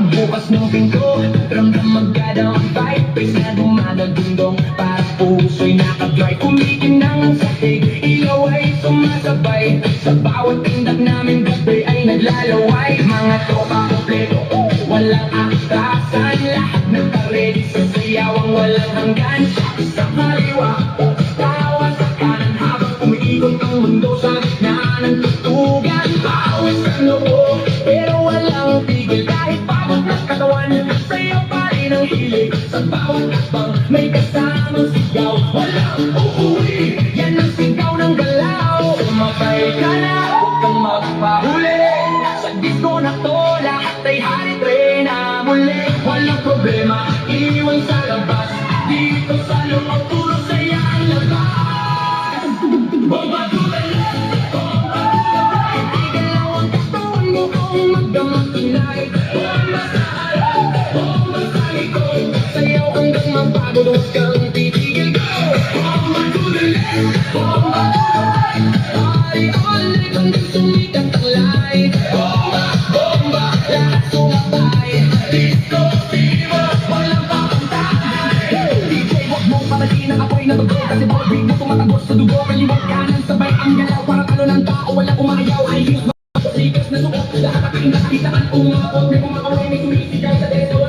pagbukas ng pinto, ramdam magkada ang vibe, face na dumadagundong, para puso'y nakadrive, kumikinang ang satig, ilaw ay sumasabay, sa bawat tindak namin gabi ay naglalaway. Mga tropa kompleto, walang atrasan, lahat nagka-ready sa sayawang walang hanggan. Sa kaliwa, tawa sa kanan, habang umiikot ang mundo sa gitna ng tutugan. Bawat sa loob, pero walang tigil, kahit pagod na katawan, sayaw pa rin ang hilig. Sa bawat akbang, may kasamang sigaw, walang uuwi, yan ang sigaw ng galaw. Umapay ka na, huwag kang magpahuli, sa disco na to, lahat ay hari-tre na muli. Walang problema, iwan sa labas, dito sa loob, puro saya ang labas. Bomba tuloy, bomba tuloy, igalaw ang katawan mo kung magdamag-inay. Bomba sa harap, bomba sa likod, sayaw hanggang mapagod, huwag kang titigil, go! Bomba tuloy, bomba tuloy, party all night hanggang sumikat ang light. Bomba, bomba, lahat sumabay, disco fever, walang papantay. DJ, wag mong pamadin ang apoy na bago, kasi bawat beat mo tumatagos sa dugo. Kaliwat kanan, sabay ang galaw, parang ano ng tao, walang umayaw. High heels, sigas na suot, lahat ang kain, nakakitaan, umabot, may kumakaway, may sumisigaw sa deso.